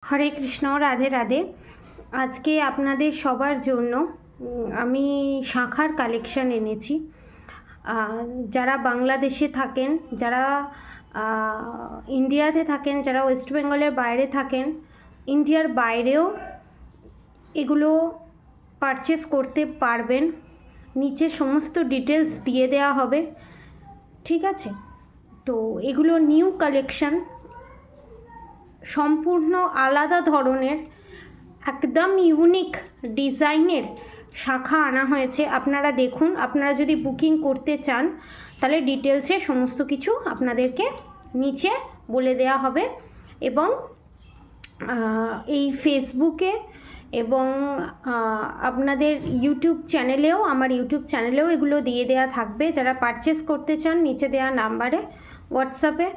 হরে কৃষ্ণ, রাধে রাধে। আজকে আপনাদের সবার জন্য আমি শাখার কালেকশন এনেছি। যারা বাংলাদেশে থাকেন, যারা ইন্ডিয়াতে থাকেন, যারা ওয়েস্ট বেঙ্গলের বাইরে থাকেন, ইন্ডিয়ার বাইরেও এগুলো পারচেস করতে পারবেন। নিচে সমস্ত ডিটেলস দিয়ে দেওয়া হবে, ঠিক আছে? তো এগুলো নিউ কালেকশন, সম্পূর্ণ আলাদা ধরনের, একদম ইউনিক ডিজাইনের শাখা আনা হয়েছে। আপনারা দেখুন, আপনারা যদি বুকিং করতে চান তাহলে ডিটেলসে সমস্ত কিছু আপনাদেরকে নিচে বলে দেওয়া হবে। এবং এই ফেসবুকে এবং আপনাদের ইউটিউব চ্যানেলেও, আমার ইউটিউব চ্যানেলেও এগুলো দিয়ে দেওয়া থাকবে। যারা পারচেস করতে চান নিচে দেওয়া নাম্বারে হোয়াটসঅ্যাপে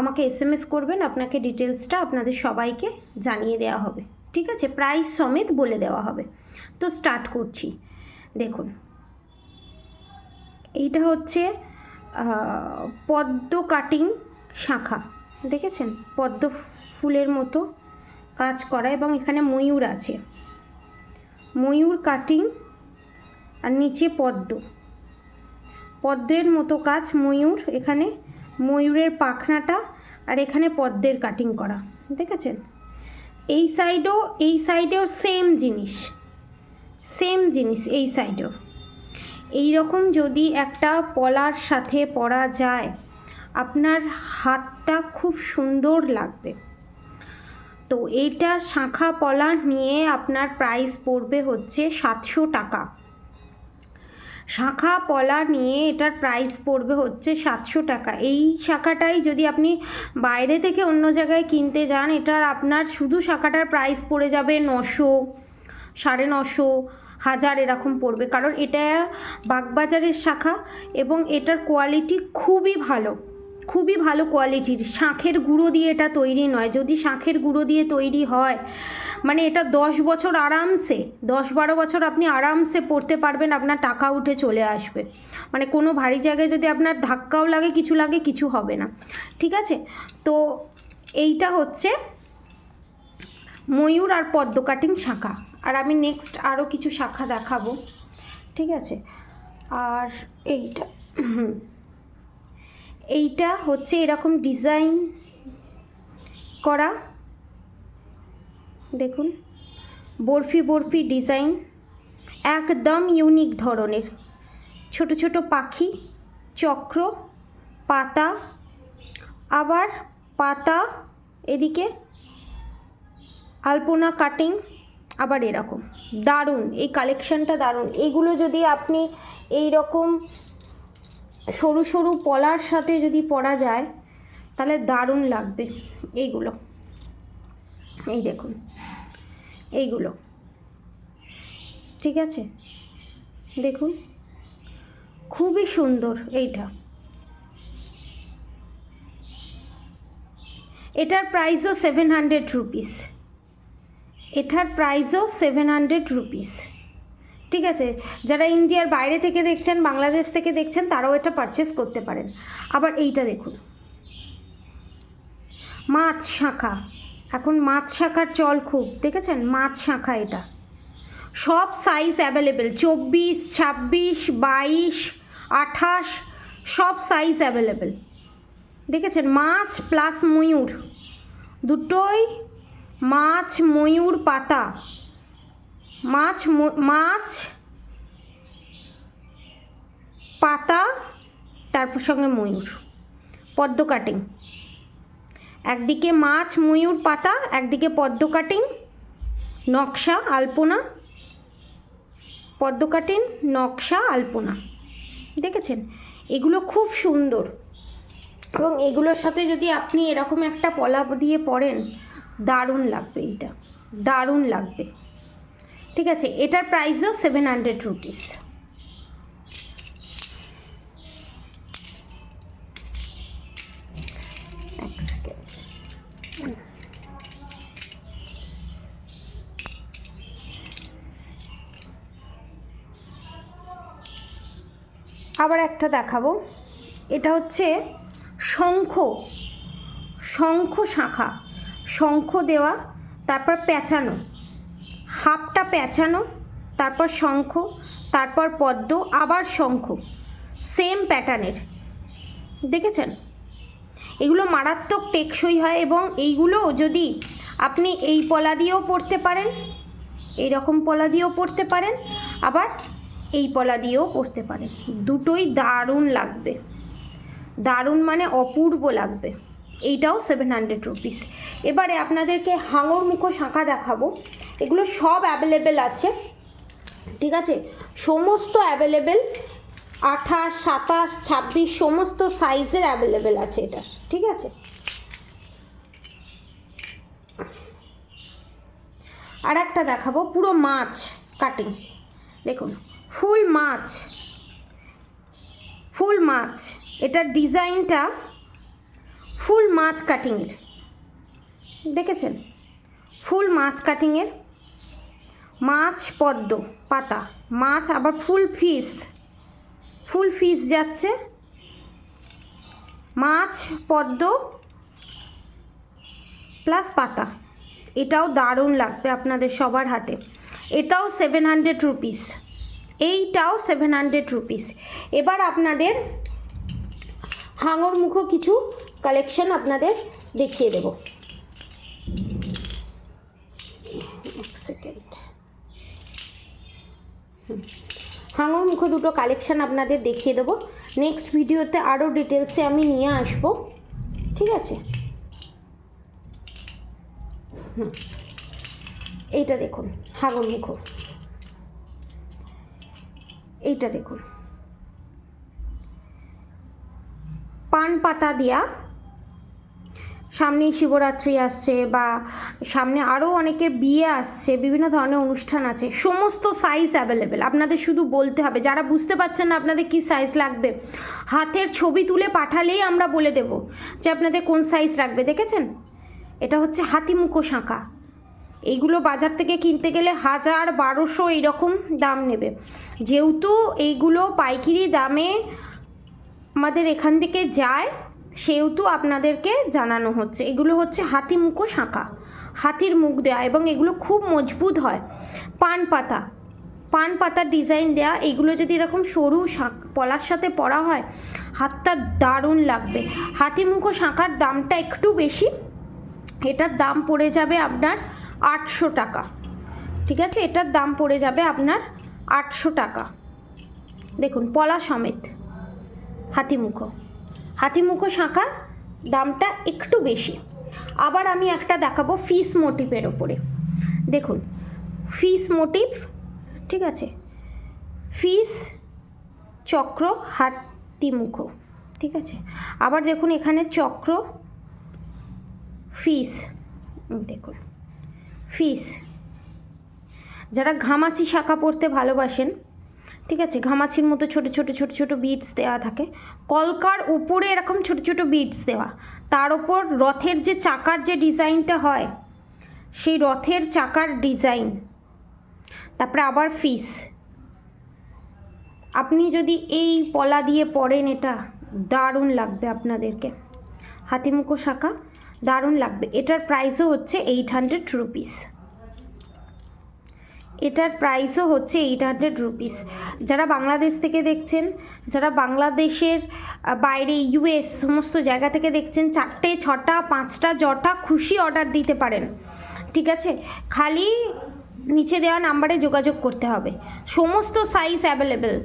আমাকে SMS করবেন, আপনাকে ডিটেলসটা আপনাদের সবাইকে জানিয়ে দেওয়া হবে, ঠিক আছে? প্রাইস সমেত বলে দেওয়া হবে। তো স্টার্ট করছি। দেখুন, এইটা হচ্ছে পদ্ম কাটিং শাখা, দেখেছেন? পদ্ম ফুলের মতো কাজ করা, এবং এখানে ময়ূর আছে, ময়ূর কাটিং, আর নিচে পদ্মের মতো কাজ, ময়ূর, এখানে ময়ূরের পাখনাটা, আর এখানে পদ্মের কাটিং করা, দেখেছেন? এই সাইডেও সেম জিনিস এই সাইডেও এই রকম যদি একটা পলার সাথে পরা যায়, আপনার হাতটা খুব সুন্দর লাগবে। তো এইটা শাখা পলা নিয়ে আপনার প্রাইস পড়বে হচ্ছে 700 টাকা। শাখা পলা নিয়ে এটার প্রাইস পড়বে হচ্ছে 700 টাকা। এই শাখাটাই যদি আপনি বাইরে থেকে অন্য জায়গায় কিনতে যান, এটার আপনার শুধু শাখাটার প্রাইস পড়ে যাবে 900, 950, 1000 এরকম পড়বে। কারণ এটা বাগবাজারের শাখা এবং এটার কোয়ালিটি খুবই ভালো কোয়ালিটির। শাঁখের গুঁড়ো দিয়ে এটা তৈরি নয়। যদি শাঁখের গুঁড়ো দিয়ে তৈরি হয়, মানে এটা 10 বছর আরামসে, 10-12 বছর আপনি আরামসে পরতে পারবেন, আপনার টাকা উঠে চলে আসবে। মানে কোনো ভারী জায়গায় যদি আপনার ধাক্কাও লাগে, কিছু হবে না, ঠিক আছে? তো এইটা হচ্ছে ময়ূর আর পদ্ম কাটিং শাখা। আর আমি নেক্সট আরও কিছু শাখা দেখাবো, ঠিক আছে? আর এইটা হচ্ছে এরকম ডিজাইন করা, দেখুন, বরফি ডিজাইন, একদম ইউনিক ধরনের। ছোট ছোট পাখি, চক্র, পাতা, আবার পাতা, এদিকে আলপনা কাটিং, আবার এরকম। দারুণ, এই কালেকশানটা দারুণ। এগুলো যদি আপনি এই রকম সরু সরু পলার সাথে যদি পরা যায় তাহলে দারুণ লাগবে। এইগুলো, এই দেখুন, এইগুলো, ঠিক আছে? দেখুন, খুবই সুন্দর। এটার প্রাইসও 700 রুপিস। এটার প্রাইসও 700 রুপিস, ঠিক আছে? যারা ইন্ডিয়ার বাইরে থেকে দেখছেন, বাংলাদেশ থেকে দেখছেন, তারাও এটা পারচেস করতে পারেন। আবার এইটা দেখুন, মাছ শাঁখা। এখন মাছ শাঁখার চল খুব, দেখেছেন? মাছ শাঁখা, এটা সব সাইজ অ্যাভেলেবেল, 24, 26, 22, 28 সব সাইজ অ্যাভেলেবেল, দেখেছেন? মাছ প্লাস ময়ূর, দুটোই মাছ, ময়ূর, পাতা, মাছ পাতা, তারপর সঙ্গে ময়ূর, পদ্ম কাটিং। একদিকে মাছ, ময়ূর, পাতা, একদিকে পদ্ম কাটিং, নকশা, আলপনা, পদ্ম কাটিং, নকশা, আলপনা, দেখেছেন? এগুলো খুব সুন্দর, এবং এগুলোর সাথে যদি আপনি এরকম একটা পলা দিয়ে পরেন, দারুণ লাগবে। এইটা দারুণ লাগবে, ঠিক আছে? এটার প্রাইসও 700 রুপিস। আবার একটা দেখাবো, এটা হচ্ছে শঙ্খ শাখা। শঙ্খ দেওয়া, তারপর পেঁচানো, হাফটা পেঁচানো, তারপর শঙ্খ, তারপর পদ্ম, আবার শঙ্খ, সেম প্যাটার্নের। দেখেছেন? এগুলো মারাত্মক টেকসই হয় এবং এইগুলো যদি আপনি এই পলা দিয়েও পরতে পারেন, এই রকম পলা দিয়েও পরতে পারেন, আবার এই পলা দিয়েও পরতে পারেন। দুটোই দারুণ লাগবে, দারুণ মানে অপূর্ব লাগবে। এইটাও 700 রুপিস। এবারে আপনাদেরকে হাঙর মুখো শাঁখা দেখাবো। এগুলো সব অ্যাভেলেবেল আছে, ঠিক আছে? সমস্ত অ্যাভেলেবেল, 28, 27, 26 সমস্ত সাইজের অ্যাভেলেবেল আছে এটার, ঠিক আছে? আর একটা দেখাবো পুরো মাছ কাটিং। দেখুন, ফুল মাছ, ফুল মাছ, এটার ডিজাইনটা ফুল মাছ কাটিংয়ের, দেখেছেন? ফুল মাছ কাটিংয়ের, মাছ পদ্ম পাতা, মাছ আবার ফুল ফিশ, ফুল ফিশ যাচ্ছে, মাছ পদ্ম প্লাস পাতা। এটাও দারুণ লাগবে আপনাদের সবার হাতে। এটাও 700 রুপিস, এইটাও 700 রুপিস। এবার আপনাদের হাঙর মুখো কিছু কালেকশন আপনাদের দেখিয়ে দেব। এক সেকেন্ড। হাঙর মুখো দুটো কালেকশন আপনাদের দেখিয়ে দেবো। নেক্সট ভিডিওতে আরও ডিটেলসে আমি নিয়ে আসব, ঠিক আছে? এইটা দেখুন হাঙর মুখো, এইটা দেখুন পান পাতা দেয়া। সামনেই শিবরাত্রি আসছে বা সামনে আরও অনেকের বিয়ে আসছে, বিভিন্ন ধরনের অনুষ্ঠান আছে, সমস্ত সাইজ অ্যাভেলেবেল। আপনাদের শুধু বলতে হবে, যারা বুঝতে পারছেন না আপনাদের কি সাইজ লাগবে, হাতের ছবি তুলে পাঠালেই আমরা বলে দেব যে আপনাদের কোন সাইজ লাগবে। দেখেছেন? এটা হচ্ছে হাতিমুখো শাঁখা। এইগুলো বাজার থেকে কিনতে গেলে 1000, 1200 এইরকম দাম নেবে। যেহেতু এইগুলো পাইকারি দামে আমাদের এখান থেকে যায়, সেহেতু আপনাদেরকে জানানো হচ্ছে। এগুলো হচ্ছে হাতিমুখো শাঁখা, হাতির মুখ দেয়া, এবং এগুলো খুব মজবুত হয়। পান পাতা, পান পাতার ডিজাইন দেয়া। এইগুলো যদি এরকম সরু পলার সাথে পরা হয়, হাতটা দারুণ লাগবে। হাতিমুখো শাঁখার দামটা একটু বেশি, এটার দাম পড়ে যাবে আপনার 800 টাকা, ঠিক আছে? এটার দাম পড়ে যাবে আপনার 800 টাকা। দেখুন পলা সমেত হাতিমুখো, হাতিমুখো শাঁখার দামটা একটু বেশি। আবার আমি একটা দেখাবো ফিশ মোটিভের ওপরে। দেখুন ফিশ মোটিভ, ঠিক আছে? ফিশ চক্র হাতিমুখো, ঠিক আছে? আবার দেখুন এখানে চক্র ফিশ, দেখুন ফিশ। যারা ঘামাচি শাঁখা পরতে ভালোবাসেন, ঠিক আছে, ঘামাচির মতো ছোট ছোট ছোট ছোট বিটস দেওয়া থাকে, কলকার উপরে এরকম ছোট ছোট বিটস দেওয়া, তার ওপর রথের যে চাকার যে ডিজাইনটা হয়, সেই রথের চাকার ডিজাইন, তারপরে আবার ফিশ। আপনি যদি এই পলা দিয়ে পরেন, এটা দারুণ লাগবে আপনাদেরকে। হাতিমুখো শাঁখা দারুণ লাগবে। এটার প্রাইসও হচ্ছে 800 রুপিস, এটার প্রাইসও হচ্ছে 800 রুপিস। যারা বাংলাদেশ থেকে দেখছেন, যারা বাংলাদেশের বাইরে US সমস্ত জায়গা থেকে দেখছেন, 4টে 6টা 5টা যটা খুশি অর্ডার দিতে পারেন, ঠিক আছে? খালি নিচে দেওয়া নাম্বারে যোগাযোগ করতে হবে। সমস্ত সাইজ অ্যাভেলেবেল,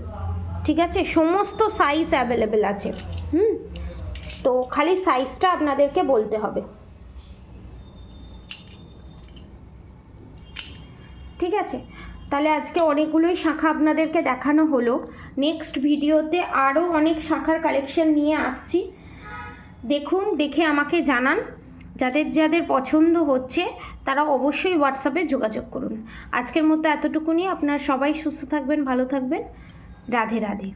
ঠিক আছে? সমস্ত সাইজ অ্যাভেলেবেল আছে। তো খালি সাইজটা আপনাদেরকে বলতে হবে, ঠিক আছে? তাহলে আজকে অনেকগুলোই শাঁখা আপনাদেরকে দেখানো হলো। নেক্সট ভিডিওতে আরও অনেক শাঁখার কালেকশন নিয়ে আসছি। দেখুন, দেখে আমাকে জানান। যাদের যাদের পছন্দ হচ্ছে তারা অবশ্যই হোয়াটসঅ্যাপে যোগাযোগ করুন। আজকের মতো এতটুকুনি। আপনারা সবাই সুস্থ থাকবেন, ভালো থাকবেন। রাধে রাধে।